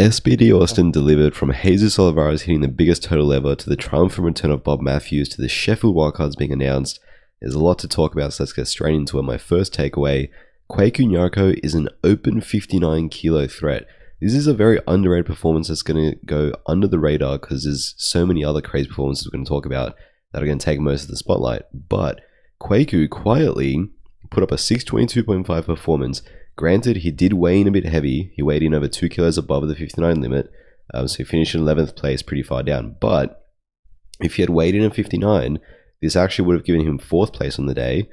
SBD Austin delivered from Jesus Olivares hitting the biggest total ever to the triumphant return of Bob Matthews to the Sheffield Wildcards being announced. There's a lot to talk about, so let's get straight into it. My first takeaway, Kwaku Nyarko is an open 59 kilo threat. This is a very underrated performance that's going to go under the radar because there's so many other crazy performances we're going to talk about that are going to take most of the spotlight. But Kwaku quietly put up a 622.5 performance. Granted, he did weigh in a bit heavy. He weighed in over 2 kilos above the 59 limit. So he finished in 11th place, pretty far down. But if he had weighed in at 59, this actually would have given him 4th place on the day.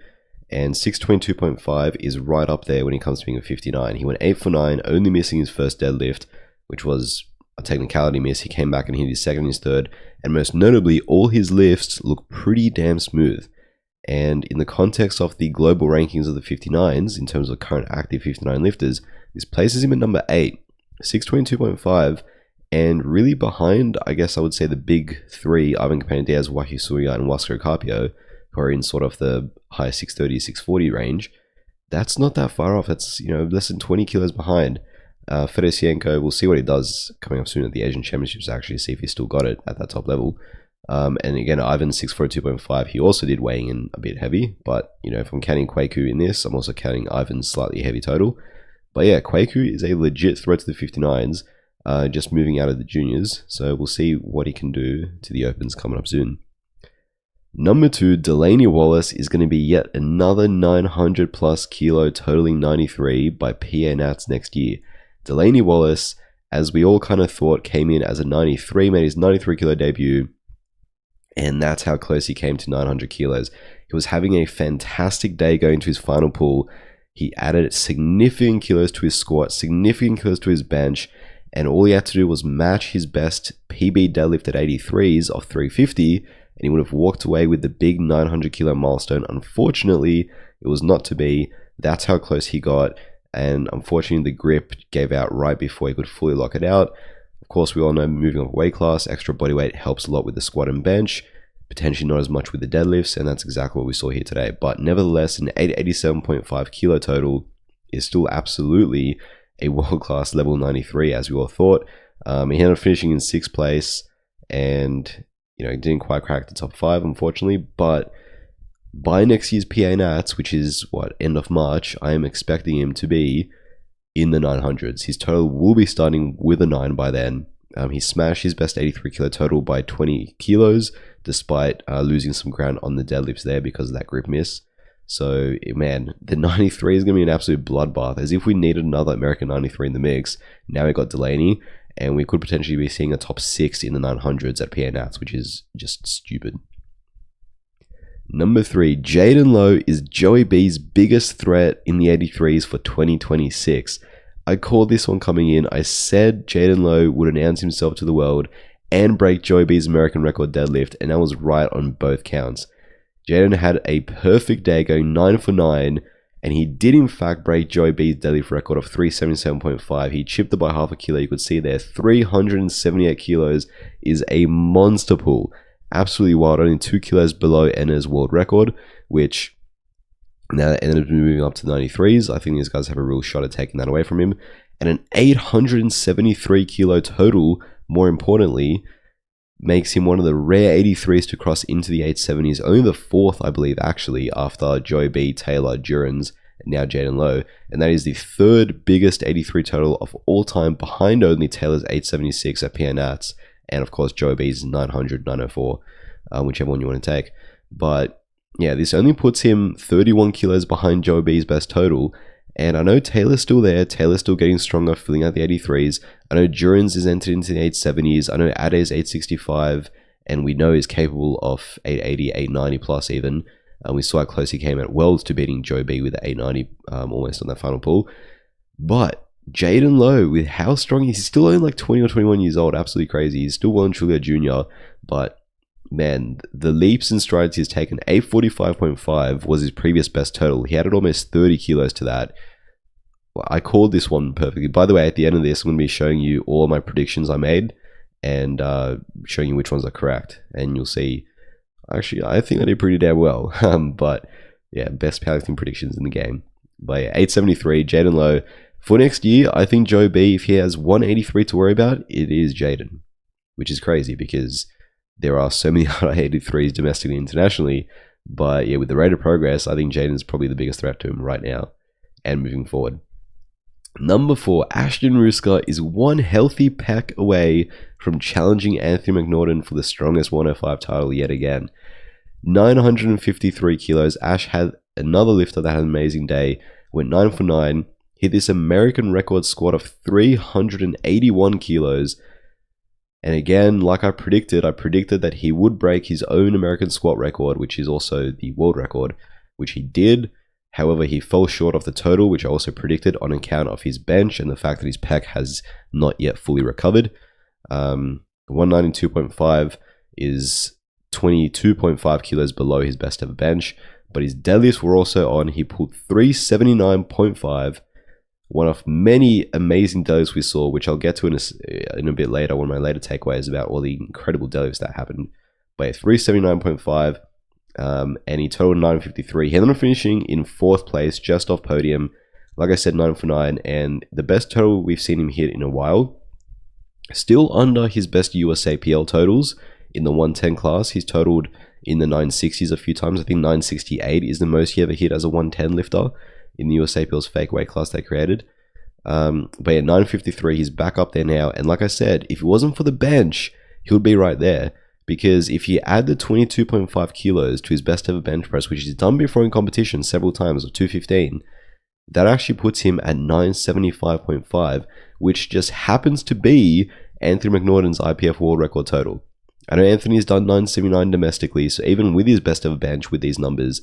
And 622.5 is right up there when it comes to being a 59. He went 8 for 9, only missing his first deadlift, which was a technicality miss. He came back and hit his second and his third. And most notably, all his lifts look pretty damn smooth. And in the context of the global rankings of the 59s, in terms of current active 59 lifters, this places him at number 8, 622.5, and really behind, I guess I would say, the big three, Ivan Campana-Diaz, Wahyu Surya, and Huascar Carpio, who are in sort of the high 630, 640 range. That's not that far off. That's, less than 20 kilos behind. Fedosienko, we'll see what he does coming up soon at the Asian Championships, actually, see if he's still got it at that top level. And again, Ivan 642.5, he also did weighing in a bit heavy, but if I'm counting Kwaku in this, I'm also counting Ivan's slightly heavy total. But yeah, Kwaku is a legit threat to the 59s, just moving out of the juniors, so we'll see what he can do to the Opens coming up soon. Number 2, Delaney Wallace is going to be yet another 900 plus kilo, totaling 93 by PA Nats next year. Delaney Wallace, as we all kind of thought, came in as a 93, made his 93 kilo debut, and that's how close he came to 900 kilos. He was having a fantastic day going to his final pull. He added significant kilos to his squat, significant kilos to his bench, and all he had to do was match his best PB deadlift at 83s of 350, and he would have walked away with the big 900 kilo milestone. Unfortunately, it was not to be. That's how close he got, and unfortunately the grip gave out right before he could fully lock it out. Of course, we all know moving up weight class, extra body weight helps a lot with the squat and bench, potentially not as much with the deadlifts, and that's exactly what we saw here today. But nevertheless, an 887.5 kilo total is still absolutely a world-class level 93, as we all thought. He ended up finishing in 6th place, and he didn't quite crack the top 5, unfortunately. But by next year's PA Nats, which is end of March, I am expecting him to be in the 900s. His total will be starting with a 9 by then. He smashed his best 83 kilo total by 20 kilos, despite losing some ground on the deadlifts there because of that grip miss. So, man, the 93 is going to be an absolute bloodbath. As if we needed another American 93 in the mix. Now we got Delaney, and we could potentially be seeing a top 6 in the 900s at PA Nats, which is just stupid. Number 3, Jaden Lowe is Joey B's biggest threat in the 83s for 2026. I called this one coming in. I said Jaden Lowe would announce himself to the world and break Joey B's American record deadlift, and I was right on both counts. Jaden had a perfect day going 9 for 9, and he did in fact break Joey B's deadlift record of 377.5. He chipped it by half a kilo. You could see there, 378 kilos is a monster pull. Absolutely wild, only 2 kilos below Enna's world record, which now that Enna's moving up to 93s, I think these guys have a real shot at taking that away from him. And an 873 kilo total, more importantly, makes him one of the rare 83s to cross into the 870s. Only the 4th, I believe, actually, after Joey B, Taylor, Durans, and now Jaden Lowe. And that is the 3rd biggest 83 total of all time, behind only Taylor's 876 at PA Nats, and of course Joey B's 900, 904, whichever one you want to take. But yeah, this only puts him 31 kilos behind Joey B's best total. And I know Taylor's still there. Taylor's still getting stronger, filling out the 83s. I know Durans is entered into the 870s. I know Ade is 865, and we know he's capable of 880, 890 plus even. We saw how close he came at Worlds to beating Joey B with the 890 almost on that final pull. But Jaden Lowe, with how strong he's still only like 20 or 21 years old, absolutely crazy. He's still well and truly a junior, but man, the leaps and strides he's taken. 845.5 was his previous best total. He added almost 30 kilos to that. I called this one perfectly. By the way, at the end of this, I'm going to be showing you all of my predictions I made and showing you which ones are correct. And you'll see, actually, I think I did pretty damn well. But yeah, best powerlifting predictions in the game. But yeah, 873, Jaden Lowe, For next year, I think Joe B, if he has 183 to worry about, it is Jaden, which is crazy because there are so many 183s domestically and internationally. But yeah, with the rate of progress, I think Jaden's probably the biggest threat to him right now and moving forward. Number 4, Ashton Ruska is one healthy pack away from challenging Anthony McNaughton for the strongest 105 title yet again. 953 kilos. Ash had another lifter that had an amazing day, went 9 for 9, hit this American record squat of 381 kilos. And again, like I predicted that he would break his own American squat record, which is also the world record, which he did. However, he fell short of the total, which I also predicted on account of his bench and the fact that his pec has not yet fully recovered. 192.5 is 22.5 kilos below his best ever bench, but his deadlifts were also on. He pulled 379.5, one of many amazing deadlifts we saw, which I'll get to in a bit later, one of my later takeaways about all the incredible deadlifts that happened. But 379.5, and he totaled 953. He ended up finishing in 4th place, just off podium. Like I said, 9 for 9, and the best total we've seen him hit in a while. Still under his best USAPL totals in the 110 class. He's totaled in the 960s a few times. I think 968 is the most he ever hit as a 110 lifter in the USAPL's fake weight class they created. But yeah, 953, he's back up there now. And like I said, if it wasn't for the bench, he would be right there. Because if you add the 22.5 kilos to his best ever bench press, which he's done before in competition several times of 215, that actually puts him at 975.5, which just happens to be Anthony McNaughton's IPF world record total. I know Anthony's done 979 domestically, so even with his best ever bench with these numbers,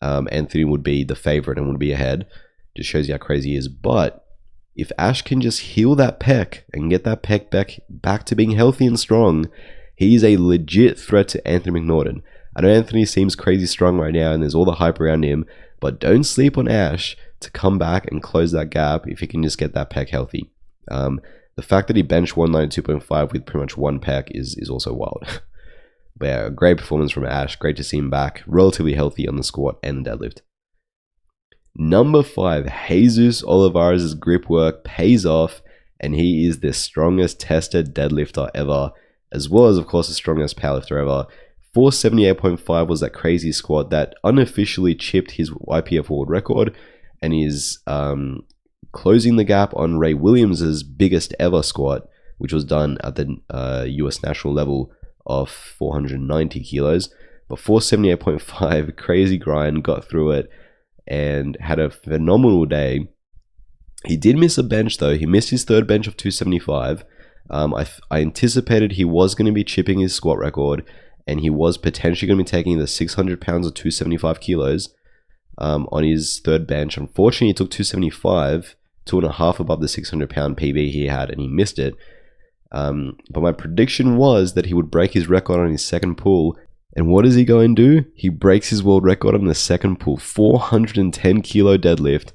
Anthony would be the favorite and would be ahead. Just shows you how crazy he is. But if Ash can just heal that pec and get that pec back to being healthy and strong, he's a legit threat to Anthony McNaughton. I know Anthony seems crazy strong right now and there's all the hype around him, but don't sleep on Ash to come back and close that gap if he can just get that pec healthy. The fact that he benched 192.5 with pretty much one pec is also wild. But yeah, a great performance from Ash. Great to see him back, relatively healthy on the squat and the deadlift. Number 5, Jesus Olivares' grip work pays off, and he is the strongest tested deadlifter ever, as well as, of course, the strongest powerlifter ever. 478.5 was that crazy squat that unofficially chipped his YPF world record, and is closing the gap on Ray Williams' biggest ever squat, which was done at the US national level of 490 kilos. But 478.5, crazy grind, got through it, and had a phenomenal day. He did miss a bench though. He missed his 3rd bench of 275. I anticipated he was going to be chipping his squat record, and he was potentially going to be taking the 600 pounds or 275 kilos on his 3rd bench. Unfortunately, he took 275, 2.5 above the 600 pound PB he had, and he missed it. But my prediction was that he would break his record on his 2nd pull. And what does he go and do? He breaks his world record on the 2nd pull, 410 kilo deadlift.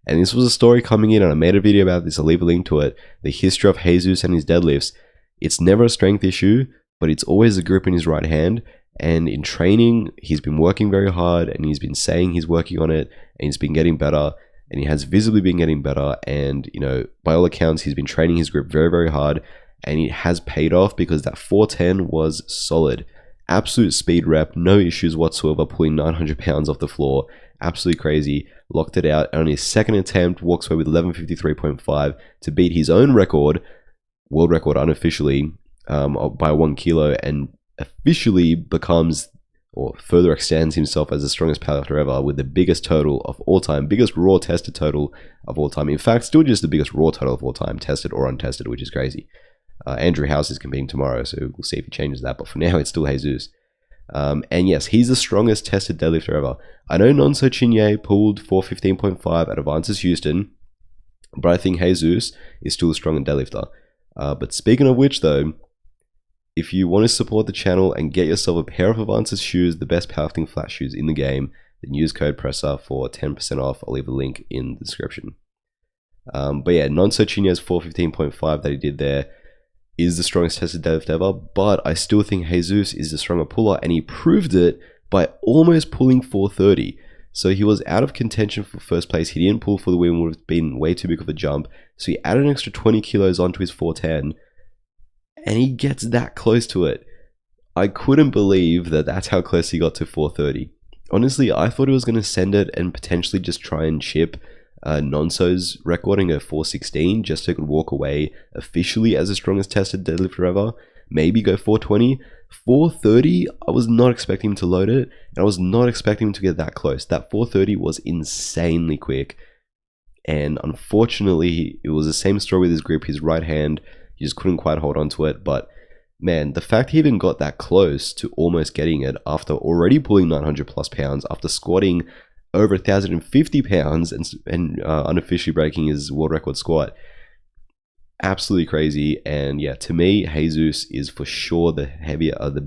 And this was a story coming in, and I made a video about this. I'll leave a link to it. The history of Jesus and his deadlifts. It's never a strength issue, but it's always a grip in his right hand. And in training, he's been working very hard, and he's been saying he's working on it, and he's been getting better, and he has visibly been getting better. And, you know, by all accounts, he's been training his grip very, very hard, and it has paid off because that 410 was solid. Absolute speed rep, no issues whatsoever, pulling 900 pounds off the floor. Absolutely crazy. Locked it out. And on his 2nd attempt, walks away with 1153.5 to beat his own record, world record unofficially, by 1 kilo, and officially becomes, or further extends himself as the strongest powerlifter ever, with the biggest total of all time, biggest raw tested total of all time. In fact, still just the biggest raw total of all time, tested or untested, which is crazy. Andrew House is competing tomorrow, so we'll see if he changes that. But for now, it's still Jesus. And yes, he's the strongest tested deadlifter ever. I know Nonso Chinye pulled 415.5 at Avances Houston, but I think Jesus is still a strong deadlifter. But speaking of which, though, if you want to support the channel and get yourself a pair of Avances shoes, the best powerlifting flat shoes in the game, then use code PRESSER for 10% off. I'll leave a link in the description. But yeah, Nonso Chinye's 415.5 that he did there is the strongest tested deadlift ever, but I still think Jesus is the stronger puller, and he proved it by almost pulling 430. So he was out of contention for first place. He didn't pull for the win, would have been way too big of a jump. So he added an extra 20 kilos onto his 410, and he gets that close to it. I couldn't believe that that's how close he got to 430. Honestly, I thought he was going to send it and potentially just try and chip Nonso's recording at 416 just so he could walk away officially as the strongest tested deadlifter ever. Maybe go 420. 430, I was not expecting him to load it, and I was not expecting him to get that close. That 430 was insanely quick, and unfortunately, it was the same story with his grip. His right hand, he just couldn't quite hold on to it, but man, the fact he even got that close to almost getting it after already pulling 900 plus pounds, after squatting over 1,050 pounds and unofficially breaking his world record squat, absolutely crazy. And yeah, to me, Jesus is for sure the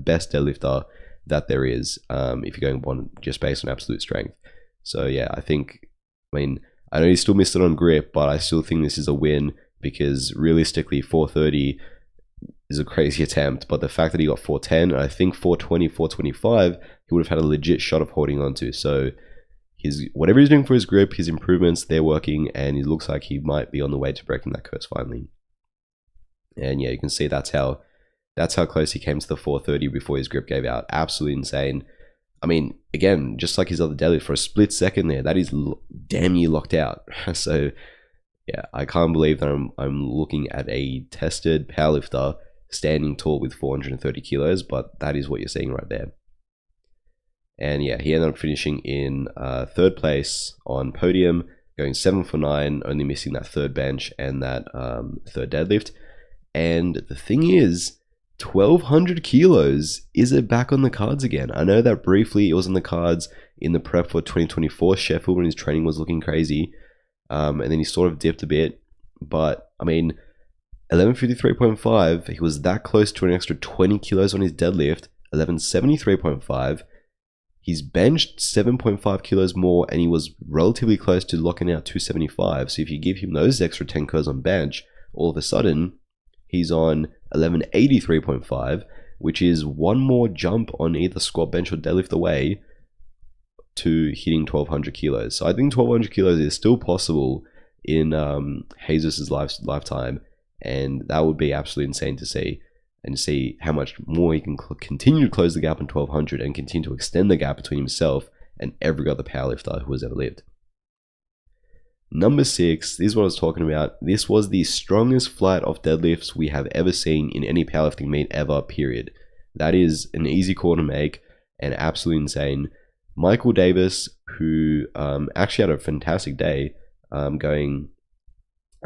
best deadlifter that there is, if you're going on just based on absolute strength. So yeah, I know he still missed it on grip, but I still think this is a win, because realistically 430 is a crazy attempt, but the fact that he got 410, and I think 420, 425, he would have had a legit shot of holding on to. So whatever he's doing for his grip, his improvements, they're working, and it looks like he might be on the way to breaking that curse finally. And yeah, you can see that's how close he came to the 430 before his grip gave out. Absolutely insane. I mean, again, just like his other deadlift, for a split second there, that is damn near locked out. So yeah, I can't believe that I'm looking at a tested powerlifter standing tall with 430 kilos, but that is what you're seeing right there. And yeah, he ended up finishing in third place on podium, going 7 for 9, only missing that third bench and that third deadlift. And the thing is, 1,200 kilos, is it back on the cards again? I know that briefly it was on the cards in the prep for 2024 Sheffield when his training was looking crazy, and then he sort of dipped a bit. But I mean, 1153.5, he was that close to an extra 20 kilos on his deadlift. 1173.5, he's benched 7.5 kilos more, and he was relatively close to locking out 275. So if you give him those extra 10 kilos on bench, all of a sudden he's on 1183.5, which is one more jump on either squat, bench, or deadlift away to hitting 1,200 kilos. So I think 1,200 kilos is still possible in Jesus' lifetime, and that would be absolutely insane to see, and see how much more he can continue to close the gap on 1,200 and continue to extend the gap between himself and every other powerlifter who has ever lived. Number 6, this is what I was talking about. This was the strongest flight of deadlifts we have ever seen in any powerlifting meet ever, period. That is an easy call to make and absolutely insane. Michael Davis, who actually had a fantastic day, going,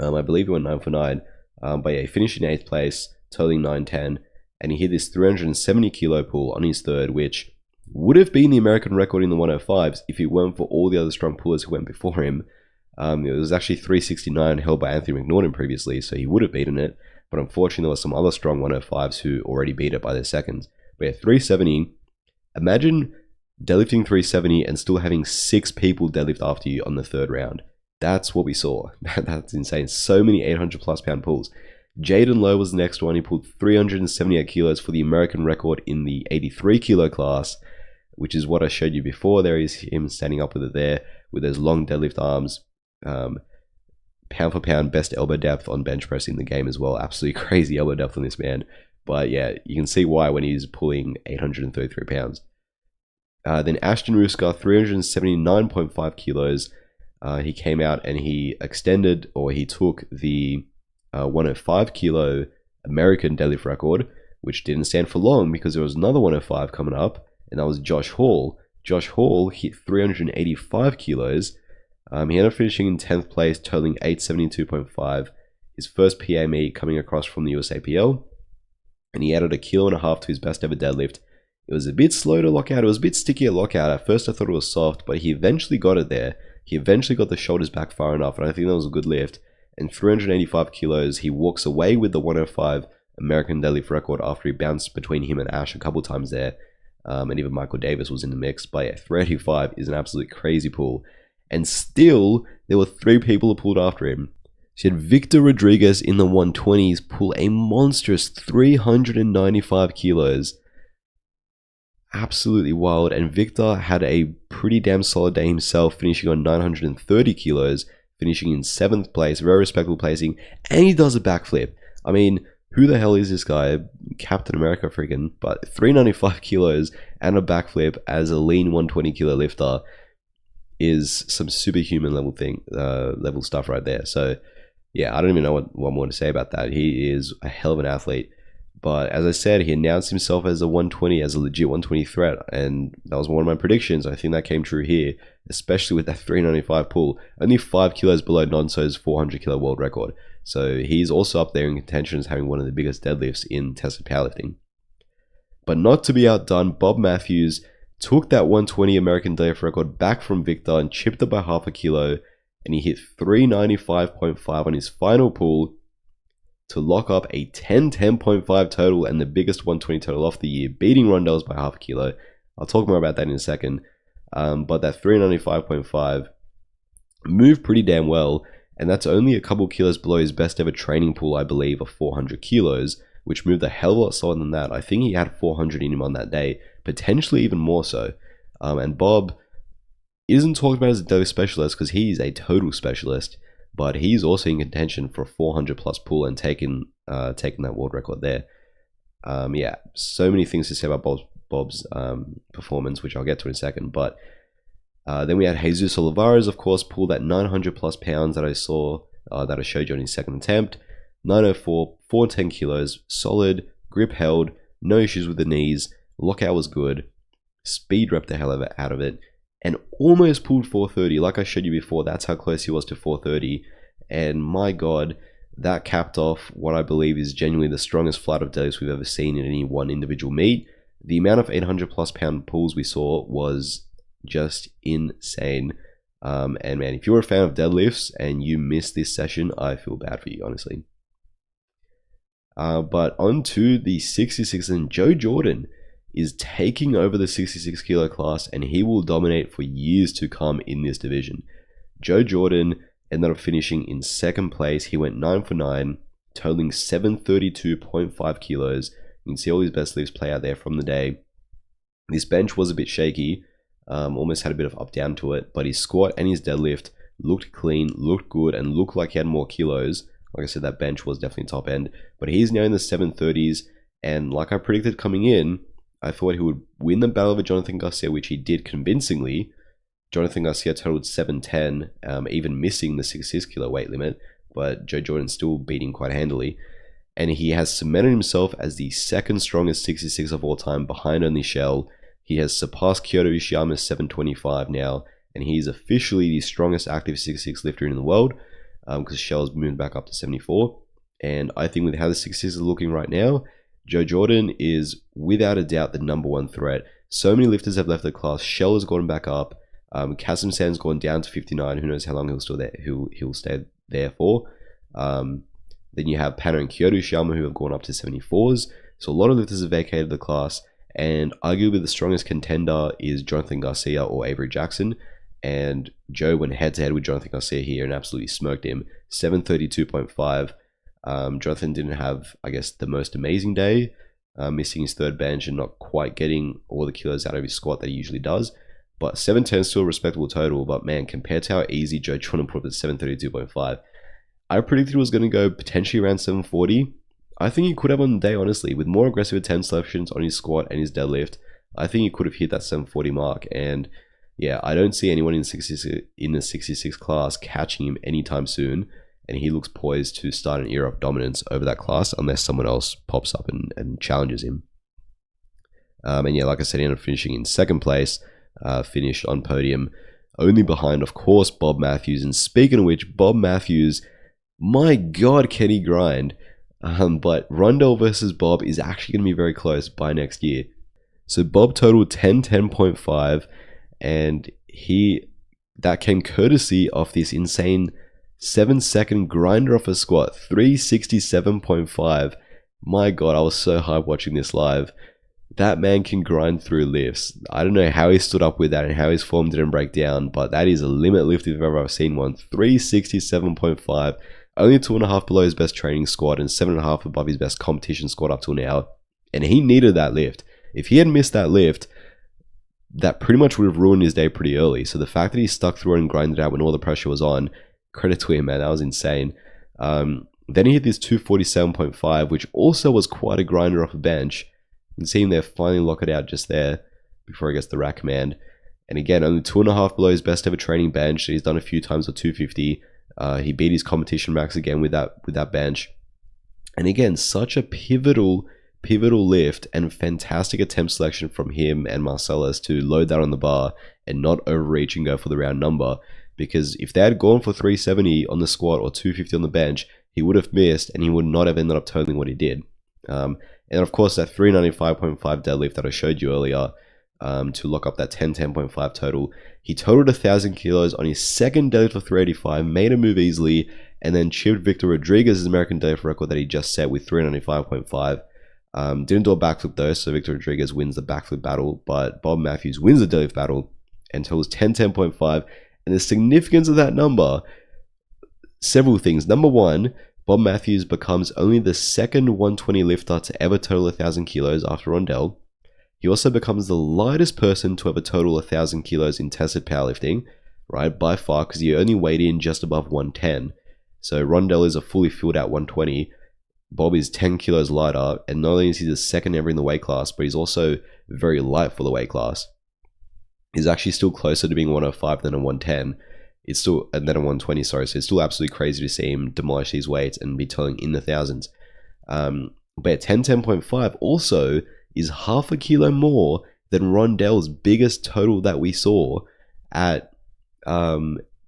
I believe he went 9 for 9, but yeah, he finished in 8th place, totaling 910, and he hit this 370 kilo pull on his third, which would have been the American record in the 105s if it weren't for all the other strong pullers who went before him. It was actually 369 held by Anthony McNaughton previously, so he would have beaten it, but unfortunately there were some other strong 105s who already beat it by their seconds. But yeah, 370, imagine deadlifting 370 and still having 6 people deadlift after you on the third round. That's what we saw. That's insane. So many 800 plus pound pulls. Jaden Lowe was the next one. He pulled 378 kilos for the American record in the 83 kilo class, which is what I showed you before. There is him standing up with it there with those long deadlift arms. Pound for pound best elbow depth on bench press in the game as well. Absolutely crazy elbow depth on this man. But yeah, you can see why when he's pulling 833 pounds. Then Ashton Ruska, 379.5 kilos. He came out and he extended, or he took the 105 kilo American deadlift record, which didn't stand for long because there was another 105 coming up, and that was Josh Hall. Josh Hall hit 385 kilos. He ended up finishing in 10th place, totaling 872.5. His first PA meet coming across from the USAPL, and he added 1.5 kilos to his best ever deadlift. It was a bit slow to lock out. It was a bit sticky at lockout. At first I thought it was soft, but he eventually got it there. He eventually got the shoulders back far enough, and I think that was a good lift. And 385 kilos, he walks away with the 105 American deadlift record after he bounced between him and Ash a couple times there. And even Michael Davis was in the mix. But yeah, 385 is an absolute crazy pull. And still, there were 3 people who pulled after him. So you had Victor Rodriguez in the 120s pull a monstrous 395 kilos. absolutely wild. And Victor had a pretty damn solid day himself, finishing on 930 kilos, finishing in 7th place, very respectable placing, and he does a backflip. I mean, who the hell is this guy? Captain America freaking, but 395 kilos and a backflip as a lean 120 kilo lifter is some superhuman level stuff right there. So yeah, I don't even know what more to say about that. He is a hell of an athlete. But as I said, he announced himself as a 120, as a legit 120 threat, and that was one of my predictions. I think that came true here, especially with that 395 pull, only 5 kilos below Nonso's 400 kilo world record. So he's also up there in contention as having one of the biggest deadlifts in tested powerlifting. But not to be outdone, Bobb Matthews took that 120 American deadlift record back from Victor and chipped it by half a kilo, and he hit 395.5 on his final pull to lock up a 10.5 total and the biggest 120 total off the year, beating Rondell's by half a kilo. I'll talk more about that in a second. But that 395.5 moved pretty damn well, and that's only a couple kilos below his best ever training pull, I believe, of 400 kilos, which moved a hell of a lot slower than that. I think he had 400 in him on that day, potentially even more so. And Bobb isn't talked about as a deadlift specialist because he's a total specialist, but he's also in contention for a 400 plus pull and taking that world record there. Yeah, so many things to say about Bobb's performance, which I'll get to in a second. But then we had Jesus Olivares, of course, pull that 900 plus pounds that I saw, that I showed you on his second attempt. 904, 410 kilos, solid, grip held, no issues with the knees, lockout was good, speed rep the hell out of it, and almost pulled 430. Like I showed you before, that's how close he was to 430. And my God, that capped off what I believe is genuinely the strongest flight of deadlifts we've ever seen in any one individual meet. The amount of 800 plus pound pulls we saw was just insane. And man, if you're a fan of deadlifts and you missed this session, I feel bad for you, honestly. But on to the 66, and Joe Jordan is taking over the 66 kilo class, and he will dominate for years to come in this division. Joe Jordan ended up finishing in 2nd place. He went 9 for 9, totaling 732.5 kilos. You can see all his best lifts play out there from the day. This bench was a bit shaky, almost had a bit of up down to it, but his squat and his deadlift looked clean, looked good, and looked like he had more kilos. Like I said, that bench was definitely top end, but he's now in the 730s, and like I predicted coming in, I thought he would win the battle over Jonathan Garcia, which he did convincingly. Jonathan Garcia totaled 710, even missing the 66 kilo weight limit, but Joe Jordan still beating quite handily. And he has cemented himself as the 2nd strongest 66 of all time, behind only Shell. He has surpassed Kyoto Ishiyama's 725 now, and he's officially the strongest active 66 lifter in the world, because Shell's moved back up to 74. And I think with how the 66 is looking right now, Joe Jordan is without a doubt the #1 threat. So many lifters have left the class. Shell has gone back up. Kasim San's gone down to 59. Who knows how long he'll stay there for. Then you have Panna and Kyoto Ishiyama, who have gone up to 74s. So a lot of lifters have vacated the class, and arguably the strongest contender is Jonathan Garcia or Avery Jackson. And Joe went head to head with Jonathan Garcia here and absolutely smoked him. 732.5. Jonathan didn't have, I guess, the most amazing day, missing his 3rd bench and not quite getting all the kilos out of his squat that he usually does. But 710 is still a respectable total. But man, compared to how easy Joe Jordan put up at 732.5, I predicted it was going to go potentially around 740. I think he could have on the day, honestly, with more aggressive attempt selections on his squat and his deadlift. I think he could have hit that 740 mark. And yeah, I don't see anyone in the 66 class catching him anytime soon. And he looks poised to start an era of dominance over that class unless someone else pops up and challenges him. And yeah, like I said, he ended up finishing in 2nd place, finished on podium, only behind, of course, Bobb Matthews. And speaking of which, Bobb Matthews, my God, can he grind? But Rondell versus Bobb is actually going to be very close by next year. So Bobb totaled 10.5, and that came courtesy of this insane 7-second grinder off a squat, 367.5. My God, I was so hyped watching this live. That man can grind through lifts. I don't know how he stood up with that and how his form didn't break down, but that is a limit lift if I've ever seen one. 367.5, only 2.5 below his best training squat and 7.5 above his best competition squat up till now. And he needed that lift. If he had missed that lift, that pretty much would have ruined his day pretty early. So the fact that he stuck through and grinded out when all the pressure was on, credit to him, man. That was insane. Then he hit this 247.5, which also was quite a grinder off a bench. You can see him there finally lock it out just there before he gets the rack command. And again, only 2.5 below his best ever training bench. He's done a few times with 250. He beat his competition max again with that bench. And again, such a pivotal lift and fantastic attempt selection from him and Marcellus to load that on the bar and not overreach and go for the round number. Because if they had gone for 370 on the squat or 250 on the bench, he would have missed and he would not have ended up totaling what he did. And of course, that 395.5 deadlift that I showed you earlier, to lock up that 1010.5 total. He totaled 1,000 kilos on his second deadlift of 385, made a move easily, and then chipped Victor Rodriguez's American deadlift record that he just set with 395.5. Didn't do a backflip though, so Victor Rodriguez wins the backflip battle, but Bob Matthews wins the deadlift battle and totals 1010.5. And the significance of that number, several things. Number one, Bob Matthews becomes only the second 120 lifter to ever total 1,000 kilos after Rondell. He also becomes the lightest person to ever total 1,000 kilos in tested powerlifting, right, by far, because he only weighed in just above 110. So Rondell is a fully filled out 120. Bob is 10 kilos lighter, and not only is he the second ever in the weight class, but he's also very light for the weight class. He's actually still closer to being 105 than a 110. It's still, and then a 120, sorry. So it's still absolutely crazy to see him demolish these weights and be totaling in the thousands. But 1010.5 also is half a kilo more than Rondell's biggest total that we saw at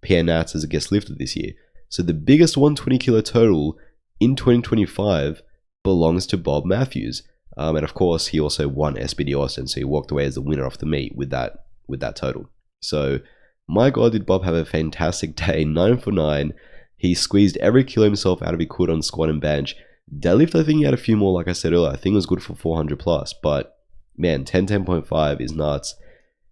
Pierre Nats as a guest lifter this year. So the biggest 120 kilo total in 2025 belongs to Bob Matthews. And of course, he also won SBD Austin, so he walked away as the winner off the meet with that total. So my God, did Bob have a fantastic day, 9 for 9. He squeezed every kilo himself out of he could on squat and bench. Deadlift, I think he had a few more, like I said earlier. I think it was good for 400 plus, but man, 1010.5 is nuts.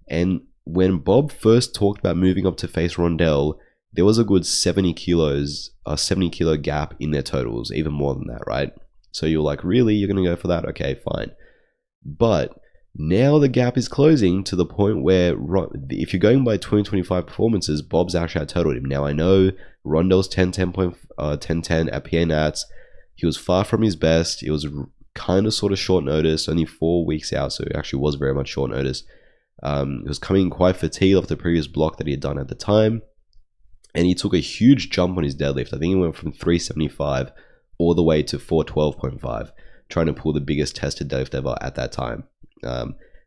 And when Bob first talked about moving up to face Rondell, there was a good 70 kilo gap in their totals, even more than that, right? So you're like, really? You're going to go for that? Okay, fine. But now the gap is closing to the point where if you're going by 2025 performances, Bob's actually out-totaled him. Now I know Rondell's 1010 at PA Nats. He was far from his best. It was kind of sort of short notice, only 4 weeks out, so it actually was very much short notice. He was coming quite fatigued off the previous block that he had done at the time, and he took a huge jump on his deadlift. I think he went from 375 all the way to 412.5, trying to pull the biggest tested deadlift ever at that time,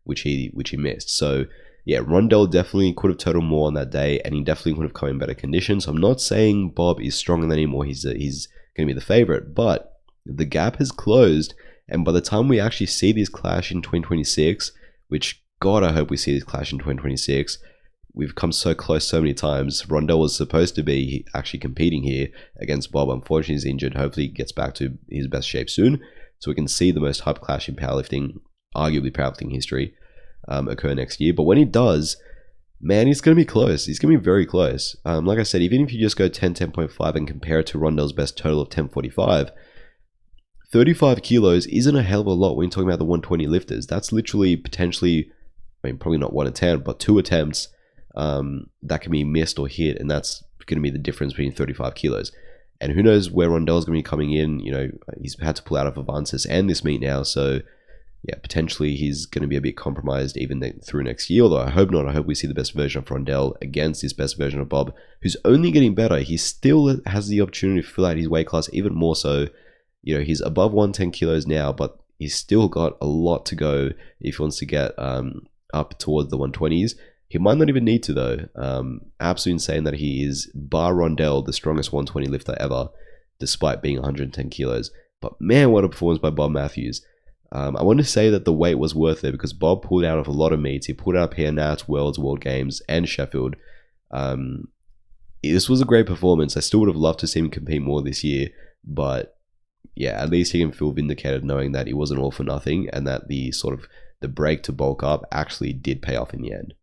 which he missed. So yeah, Rondell definitely could have totaled more on that day, and he definitely could have come in better condition. So I'm not saying Bob is stronger than him or he's going to be the favorite, but the gap has closed, and by the time we actually see this clash in 2026, which God, I hope we see this clash in 2026. We've come so close so many times. Rondell was supposed to be actually competing here against Bob. Unfortunately, he's injured. Hopefully, he gets back to his best shape soon, so we can see the most hype clash in powerlifting, arguably powerlifting history, occur next year. But when he does, man, he's going to be close. He's going to be very close. Like I said, even if you just go 1010.5 and compare it to Rondell's best total of 1045, 35 kilos isn't a hell of a lot when you're talking about the 120 lifters. That's literally potentially, I mean, probably not one attempt, but 2 attempts that can be missed or hit, and that's going to be the difference between 35 kilos. And who knows where Rondell's going to be coming in. You know, he's had to pull out of Avances and this meet now, so yeah, potentially he's going to be a bit compromised even through next year, although I hope not. I hope we see the best version of Rondell against this best version of Bob, who's only getting better. He still has the opportunity to fill out his weight class even more so. You know, he's above 110 kilos now, but he's still got a lot to go if he wants to get up towards the 120s. He might not even need to, though. Absolutely insane that he is, bar Rondell, the strongest 120 lifter ever, despite being 110 kilos. But man, what a performance by Bob Matthews. I want to say that the weight was worth it because Bob pulled out of a lot of meets. He pulled out PA Nats, Worlds, World Games, and Sheffield. This was a great performance. I still would have loved to see him compete more this year, but yeah, at least he can feel vindicated knowing that it wasn't all for nothing and that the break to bulk up actually did pay off in the end.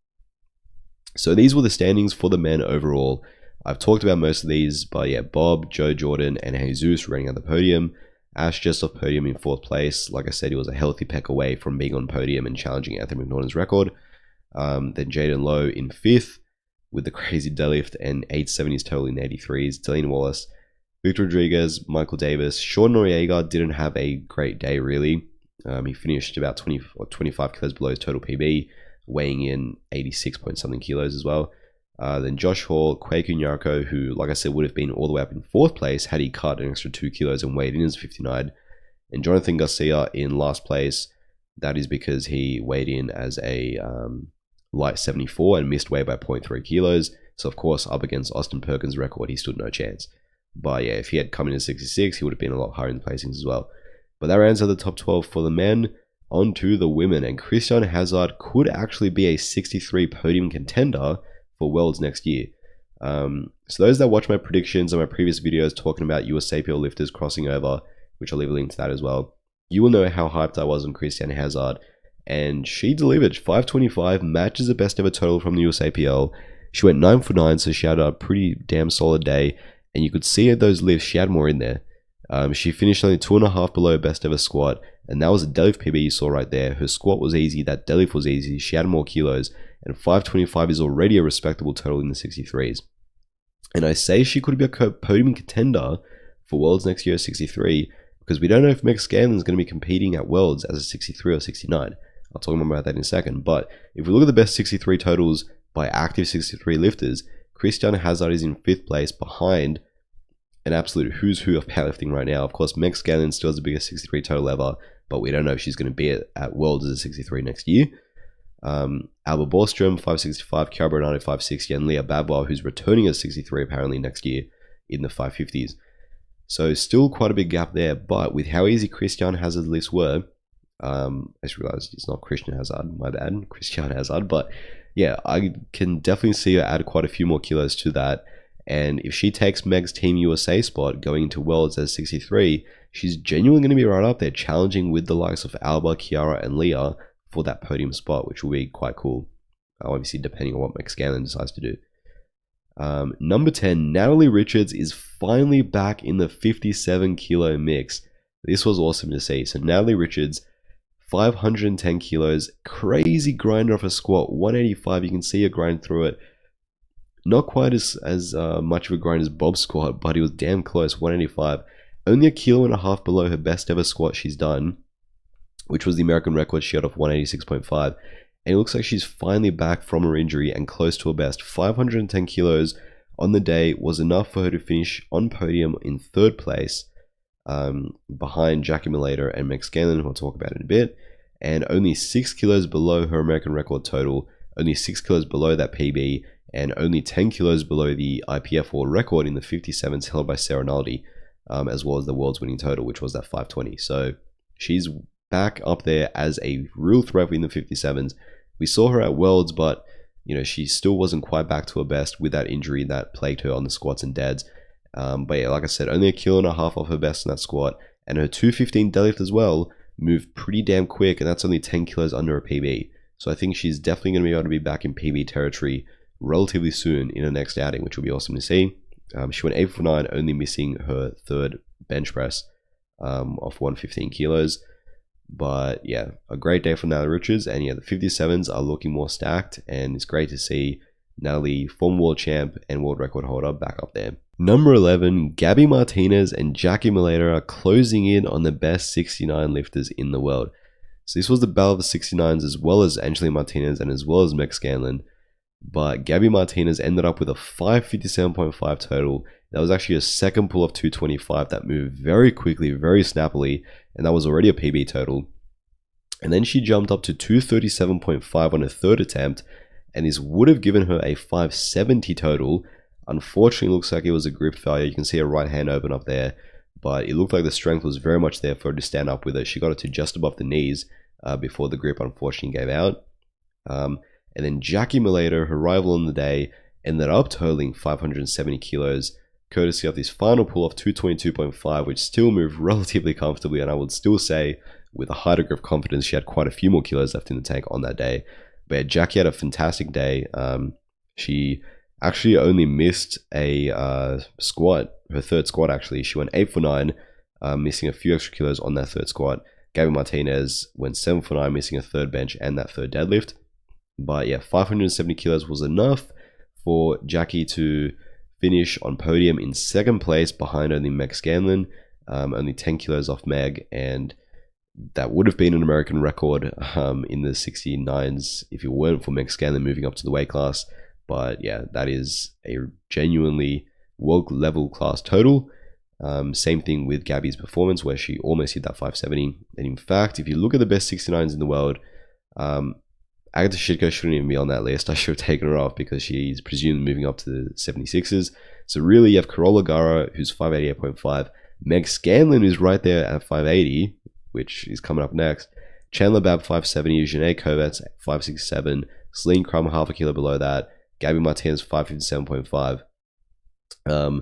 So these were the standings for the men overall. I've talked about most of these, but yeah, Bob, Joe Jordan, and Jesus running at the podium. Ash just off podium in 4th place. Like I said, he was a healthy peck away from being on podium and challenging Anthony McNaughton's record. Then Jaden Lowe in 5th with the crazy deadlift and 870s total in 83s. Delaney Wallace, Victor Rodriguez, Michael Davis. Sean Noriega didn't have a great day, really. He finished about 20 or 25 kilos below his total PB, weighing in 86 point something kilos as well. Then Josh Hall, Kwaku Nyarko, who, like I said, would have been all the way up in 4th place had he cut an extra 2 kilos and weighed in as 59. And Jonathan Garcia in last place. That is because he weighed in as a light 74 and missed weight by 0.3 kilos. So, of course, up against Austin Perkins' record, he stood no chance. But yeah, if he had come in at 66, he would have been a lot higher in the placings as well. But that rounds out the top 12 for the men. On to the women. And Christian Hazard could actually be a 63 podium contender for Worlds next year. So those that watch my predictions and my previous videos talking about USAPL lifters crossing over, which I'll leave a link to that as well, you will know how hyped I was on Christian Hazard. And she delivered 525, matches the best ever total from the USAPL. She went 9 for 9, so she had a pretty damn solid day. And you could see at those lifts, she had more in there. She finished only 2.5 below best ever squat. And that was a deadlift PB you saw right there. Her squat was easy, that deadlift was easy. She had more kilos. And 525 is already a respectable total in the 63s. And I say she could be a podium contender for Worlds next year at 63 because we don't know if Meg Scanlon is going to be competing at Worlds as a 63 or 69. I'll talk more about that in a second. But if we look at the best 63 totals by active 63 lifters, Christian Hazard is in 5th place behind an absolute who's who of powerlifting right now. Of course, Meg Scanlon still has the biggest 63 total ever, but we don't know if she's going to be at Worlds as a 63 next year. Alba Borstrom, 565, Kiara Bernardo, 560, and Leah Babwa, who's returning as 63 apparently next year in the 550s. So still quite a big gap there, but with how easy Christian Hazard's lifts were, I just realized it's not Christian Hazard, my bad, Christian Hazard, but yeah, I can definitely see her add quite a few more kilos to that. And if she takes Meg's Team USA spot going into Worlds as 63, she's genuinely going to be right up there, challenging with the likes of Alba, Kiara, and Leah for that podium spot, which will be quite cool. Obviously, depending on what Meg Scanlon decides to do. Number 10, Natalie Richards is finally back in the 57 kilo mix. This was awesome to see. So Natalie Richards, 510 kilos, crazy grinder off a squat, 185. You can see her grind through it. Not quite as much of a grind as Bobb's squat, but it was damn close, 185. Only 1.5 kilos below her best ever squat she's done, which was the American record she had of 186.5. And it looks like she's finally back from her injury and close to her best. 510 kilos on the day was enough for her to finish on podium in 3rd place, behind Jackie Malater and Meg Scanlon, who I'll talk about in a bit, and only 6 kilos below her American record total, only 6 kilos below that PB, and only 10 kilos below the IPF world record in the 57s held by Sarah Naldi, as well as the world's winning total, which was that 520. So she's back up there as a real threat in the 57s. We saw her at Worlds, but you know, she still wasn't quite back to her best with that injury that plagued her on the squats and deads. But yeah, like I said, only 1.5 kilos off her best in that squat, and her 215 deadlift as well moved pretty damn quick, and that's only 10 kilos under a PB. So I think she's definitely going to be able to be back in PB territory relatively soon in her next outing, which will be awesome to see. She went 8 for 9, only missing her 3rd bench press of 115 kilos. But yeah, a great day for Natalie Richards, and yeah, the 57s are looking more stacked, and it's great to see Natalie, former world champ and world record holder, back up there. Number 11, Gabby Martinez and Jackie Malater are closing in on the best 69 lifters in the world. So this was the battle of the 69s, as well as Angelina Martinez and as well as Meg Scanlon. But Gabby Martinez ended up with a 557.5 total. That was actually a second pull of 225 that moved very quickly, very snappily, and that was already a PB total. And then she jumped up to 237.5 on her 3rd attempt, and this would have given her a 570 total. Unfortunately, it looks like it was a grip failure. You can see her right hand open up there, but it looked like the strength was very much there for her to stand up with it. She got it to just above the knees before the grip unfortunately gave out. And then Jackie Malater, her rival on the day, ended up totaling 570 kilos, courtesy of this final pull of 222.5, which still moved relatively comfortably, and I would still say with a high degree of confidence she had quite a few more kilos left in the tank on that day. But yeah, Jackie had a fantastic day. She actually only missed a squat, her 3rd squat actually. She went 8 for 9, missing a few extra kilos on that 3rd squat. Gabby Martinez went 7 for 9, missing a 3rd bench and that 3rd deadlift. But yeah, 570 kilos was enough for Jackie to finish on podium in second place behind only Meg Scanlon, only 10 kilos off Meg, and that would have been an American record in the 69s if it weren't for Meg Scanlon moving up to the weight class. But yeah, that is a genuinely world level class total. Same thing with Gabby's performance, where she almost hit that 570. And in fact, if you look at the best 69s in the world, Agatha Shitko shouldn't even be on that list. I should have taken her off because she's presumed moving up to the 76s. So really, you have Carola Gara, who's 588.5. Meg Scanlon, who's right there at 580, which is coming up next. Chandler Babb, 570. Janae Kovats, 567. Celine Crumb, half a kilo below that. Gabby Martinez, 557.5. I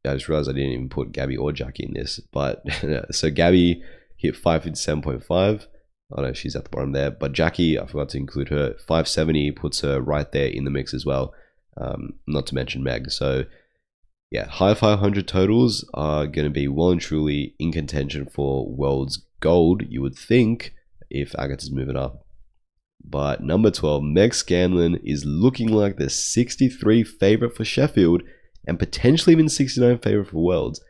just realized I didn't even put Gabby or Jackie in this. But so Gabby hit 557.5. Oh no, she's at the bottom there. But Jackie, I forgot to include her. 570 puts her right there in the mix as well. Not to mention Meg. So yeah, high 500 totals are going to be well and truly in contention for World's Gold, you would think, if Agatha's moving up. But number 12, Meg Scanlon is looking like the 63 favorite for Sheffield and potentially even 69 favorite for Worlds.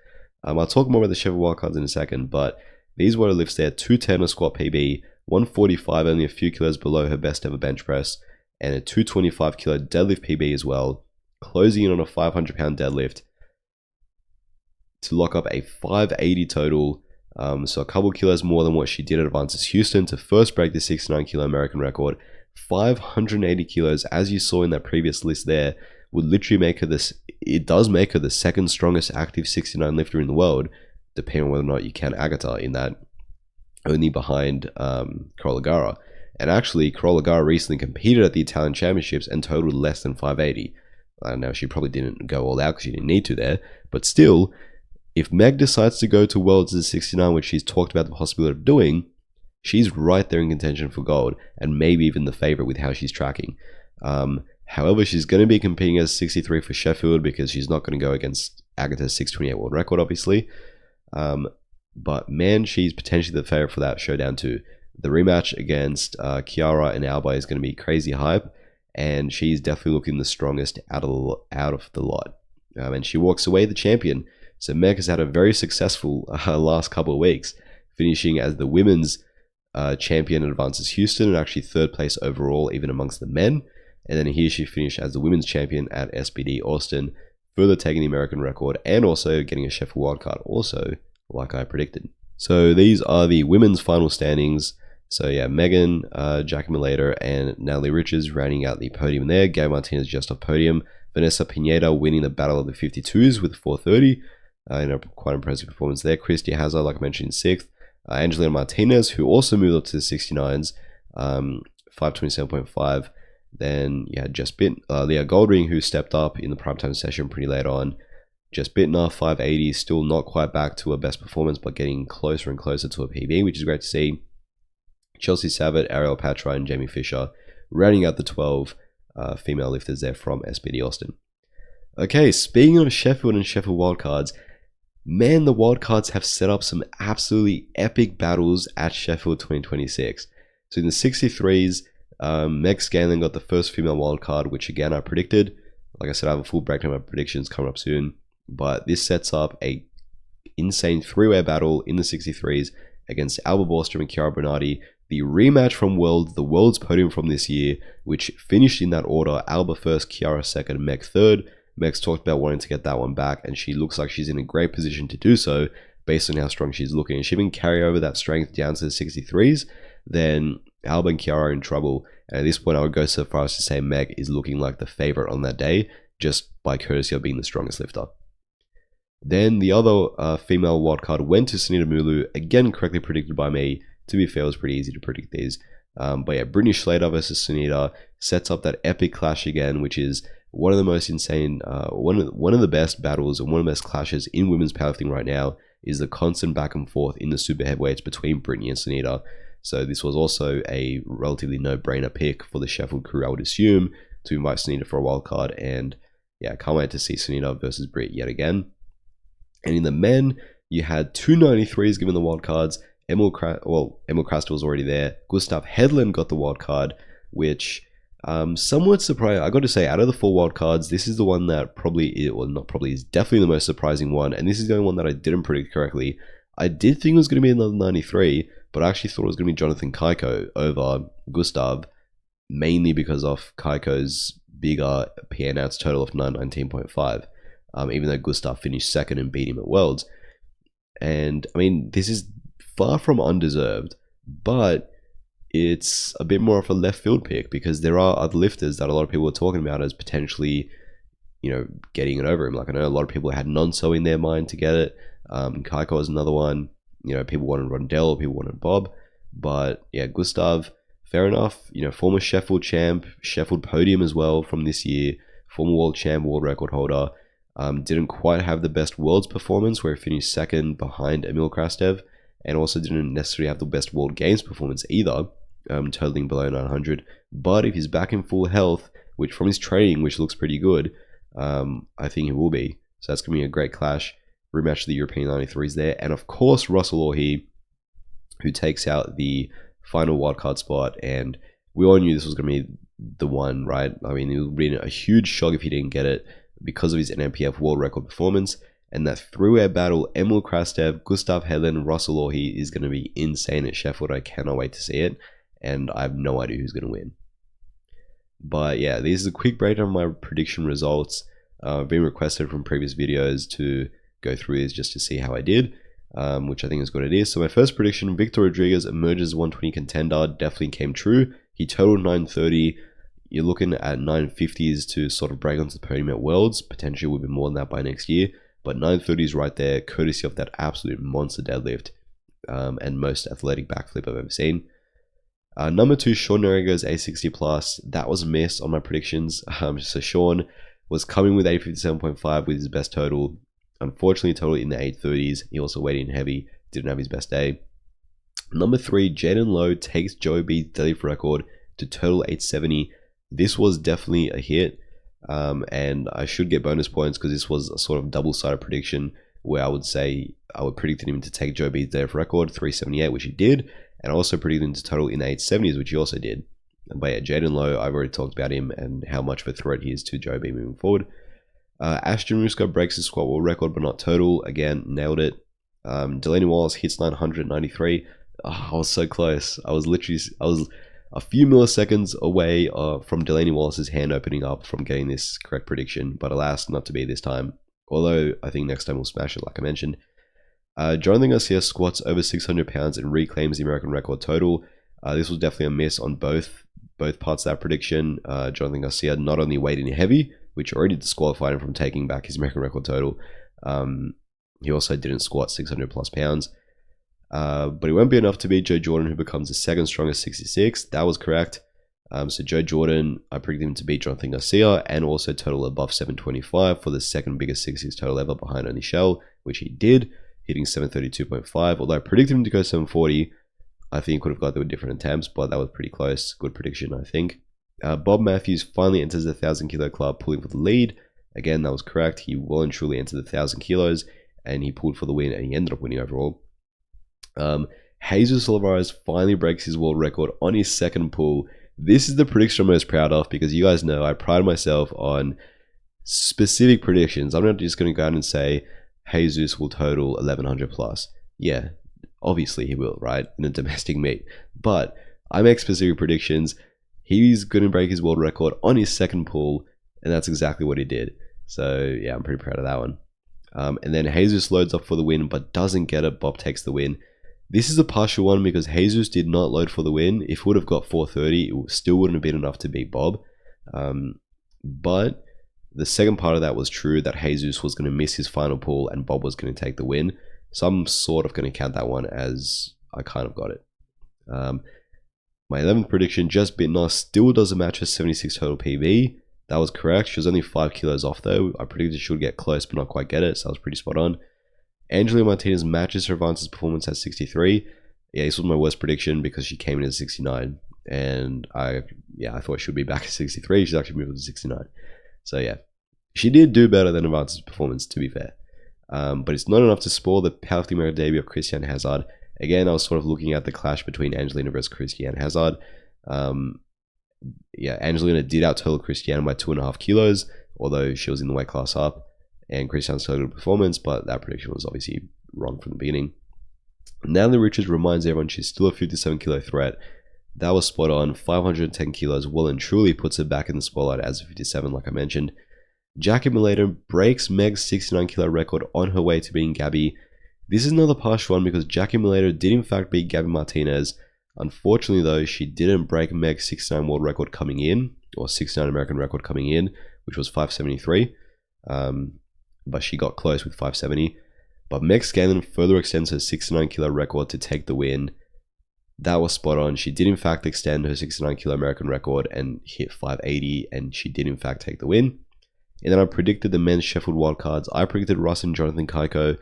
I'll talk more about the Sheffield Wildcards in a second, but these were her lifts there: 210 a squat PB, 145 only a few kilos below her best ever bench press, and a 225 kilo deadlift PB as well, closing in on a 500 pound deadlift to lock up a 580 total. So a couple kilos more than what she did at Advances Houston to first break the 69 kilo American record. 580 kilos, as you saw in that previous list there, would literally make her this. It does make her the second strongest active 69 lifter in the world, depending on whether or not you count Agatha in that, only behind Carola Gara. And actually, Carola Gara recently competed at the Italian Championships and totaled less than 580. Now, she probably didn't go all out because she didn't need to there, but still, if Meg decides to go to Worlds as 69, which she's talked about the possibility of doing, she's right there in contention for gold, and maybe even the favorite with how she's tracking. However, she's going to be competing as 63 for Sheffield because she's not going to go against Agatha's 628 world record, obviously. But man, she's potentially the favorite for that showdown too. The rematch against Kiara and Alba is going to be crazy hype, and she's definitely looking the strongest out of the lot. And she walks away the champion. So Meg has had a very successful last couple of weeks, finishing as the women's champion at Advances Houston and actually third place overall, even amongst the men. And then here she finished as the women's champion at SBD Austin, further taking the American record and also getting a Sheffield wildcard, also like I predicted. So these are the women's final standings. So yeah, Megan, Jackie Malater, and Natalie Richards rounding out the podium there. Gabby Martinez just off podium. Vanessa Pineda winning the battle of the 52s with 430. Quite impressive performance there. Christy Hazard, like I mentioned, in 6th. Angelina Martinez, who also moved up to the 69s, 527.5. Then you had Just Bit, Leah Goldring, who stepped up in the primetime session pretty late on. Just Bittner, 580, still not quite back to her best performance, but getting closer and closer to a PB, which is great to see. Chelsea Savitt, Ariel Patra, and Jamie Fisher rounding out the 12 female lifters there from SBD Austin. Okay, speaking of Sheffield and Sheffield Wildcards, man, the Wildcards have set up some absolutely epic battles at Sheffield 2026. So in the 63s, Meg Scanlon got the first female wildcard, which again I predicted. Like I said, I have a full breakdown of my predictions coming up soon. But this sets up a insane three-way battle in the 63s against Alba Borstrom and Chiara Bernardi. The rematch from Worlds, the Worlds podium from this year, which finished in that order: Alba first, Chiara second, Meg third. Meg's talked about wanting to get that one back, and she looks like she's in a great position to do so based on how strong she's looking. If she can carry over that strength down to the 63s, then Alba and Chiara are in trouble. And at this point, I would go so far as to say Meg is looking like the favorite on that day, just by courtesy of being the strongest lifter. Then the other female wildcard went to Sunita Mulu, again correctly predicted by me. To be fair, it was pretty easy to predict these. But yeah, Brittany Schlater versus Sunita sets up that epic clash again, which is one of the most insane, one of the best battles and one of the best clashes in women's powerlifting right now, is the constant back and forth in the super heavyweights between Brittany and Sunita. So this was also a relatively no-brainer pick for the Sheffield crew, I would assume, to invite Sunita for a wildcard. And yeah, can't wait to see Sunita versus Britt yet again. And in the men, you had two 93s given the wildcards. Emil Krastel was already there. Gustav Hedlund got the wildcard, which somewhat surprising. I got to say, out of the 4 wild cards, this is the one that probably, well, not probably, is definitely the most surprising one, and this is the only one that I didn't predict correctly. I did think it was going to be another 93, but I actually thought it was going to be Jonathan Kaiko over Gustav, mainly because of Kaiko's bigger PA outs total of 919.5, even though Gustav finished second and beat him at Worlds. And I mean, this is far from undeserved, but it's a bit more of a left field pick because there are other lifters that a lot of people are talking about as potentially, you know, getting it over him. Like I know a lot of people had Nonso in their mind to get it. Kaiko was another one. You know, people wanted Rondell, people wanted Bobb, but yeah, Gustav, fair enough. You know, former Sheffield champ, Sheffield podium as well from this year, former world champ, world record holder. Didn't quite have the best world's performance where he finished second behind Emil Krastev, and also didn't necessarily have the best world games performance either, totaling below 900. But if he's back in full health, which from his training, which looks pretty good, I think he will be. So that's going to be a great clash. Rematch of the European 93s there. And of course, Russell Orhe, who takes out the final wildcard spot. And we all knew this was going to be the one, right? I mean, it would have been a huge shock if he didn't get it because of his NMPF world record performance. And that three-way battle, Emil Krastev, Gustav Helen, Russell Orhe, is going to be insane at Sheffield. I cannot wait to see it. And I have no idea who's going to win. But yeah, this is a quick breakdown of my prediction results. Been requested from previous videos to go through this just to see how I did, which I think is what it is. So my first prediction, Victor Rodriguez emerges 120 contender, definitely came true. He totaled 930. You're looking at 950s to sort of break onto the podium at Worlds. Potentially will be more than that by next year. But 930 is right there, courtesy of that absolute monster deadlift and most athletic backflip I've ever seen. Number 2, Sean Noriega's A60 plus. That was a miss on my predictions. So Sean was coming with 857.5 with his best total. Unfortunately, total in the 830s. He also weighed in heavy. Didn't have his best day. Number 3, Jaden Lowe takes Joe B's deadlift record to total 870. This was definitely a hit. And I should get bonus points because this was a sort of double-sided prediction where I would say I would predict him to take Joe B's deadlift record, 378, which he did. And I also predicted him to total in the 870s, which he also did. But yeah, Jaden Lowe, I've already talked about him and how much of a threat he is to Joe B moving forward. Ashton Rusko breaks his squat world record, but not total. Again, nailed it. Delaney Wallace hits 993. Oh, I was so close. I was a few milliseconds away from Delaney Wallace's hand opening up from getting this correct prediction, but alas, not to be this time. Although I think next time we'll smash it, like I mentioned. Jonathan Garcia squats over 600 pounds and reclaims the American record total. This was definitely a miss on both parts of that prediction. Jonathan Garcia not only weighed in heavy, which already disqualified him from taking back his American record total, he also didn't squat 600 plus pounds. But it won't be enough to beat Joe Jordan, who becomes the second strongest 66. That was correct. So Joe Jordan, I predicted him to beat Jonathan Garcia and also total above 725 for the second biggest 66 total ever behind only Shell, which he did, hitting 732.5. Although I predicted him to go 740, I think he could have got there with different attempts, but that was pretty close. Good prediction, I think. Bob Matthews finally enters the 1,000 kilo club, pulling for the lead. Again, that was correct. He well and truly entered the 1,000 kilos, and he pulled for the win, and he ended up winning overall. Jesus Olivares finally breaks his world record on his second pull. This is the prediction I'm most proud of because you guys know I pride myself on specific predictions. I'm not just going to go out and say Jesus will total 1,100 plus. Yeah, obviously he will, right? In a domestic meet. But I make specific predictions. He's going to break his world record on his second pull, and that's exactly what he did. So yeah, I'm pretty proud of that one. And then Jesus loads up for the win, but doesn't get it. Bob takes the win. This is a partial one because Jesus did not load for the win. If he would have got 430, it still wouldn't have been enough to beat Bob. But the second part of that was true, that Jesus was going to miss his final pull and Bob was going to take the win. So I'm sort of going to count that one as I kind of got it. My 11th prediction, Just Bitnar still doesn't match her 76 total PB. That was correct. She was only 5 kilos off though. I predicted she would get close but not quite get it, so I was pretty spot on. Angelina Martinez matches her advances performance at 63. Yeah, this was my worst prediction because she came in at 69. And I thought she would be back at 63. She's actually moved to 69. So yeah, she did do better than advances performance, to be fair. But it's not enough to spoil the powerfully American debut of Christiane Hazard. Again, I was sort of looking at the clash between Angelina versus Christiane Hazard. Yeah, Angelina did out total Christiane by 2.5 kilos, although she was in the weight class up, and Christiane still had a good performance, but that prediction was obviously wrong from the beginning. Natalie Richards reminds everyone she's still a 57 kilo threat. That was spot on. 510 kilos well and truly puts her back in the spotlight as a 57, like I mentioned. Jackie Milado breaks Meg's 69 kilo record on her way to beating Gabby. This is another partial one because Jackie Milado did in fact beat Gabby Martinez. Unfortunately though, she didn't break Meg's 69 world record coming in, or 69 American record coming in, which was 573. But she got close with 570. But Meg Scanlon further extends her 69 kilo record to take the win. That was spot on. She did in fact extend her 69 kilo American record and hit 580, and she did in fact take the win. And then I predicted the men's Sheffield Wildcards. I predicted Russ and Jonathan Kaiko.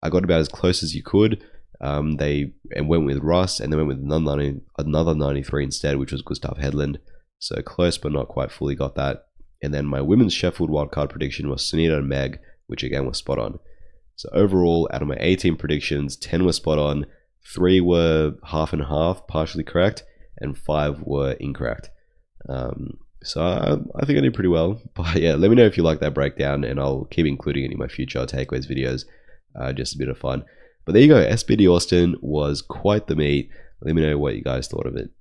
I got about as close as you could. They went with Russ, and they went with another 93 instead, which was Gustav Hedlund. So close, but not quite fully got that. And then my women's Sheffield wildcard prediction was Sunita and Meg, which again was spot on. So overall, out of my 18 predictions, 10 were spot on, 3 were half and half, partially correct, and 5 were incorrect. So I think I did pretty well. But yeah, let me know if you like that breakdown, and I'll keep including it in my future takeaways videos. Just a bit of fun. But there you go, SBD Austin was quite the meet. Let me know what you guys thought of it.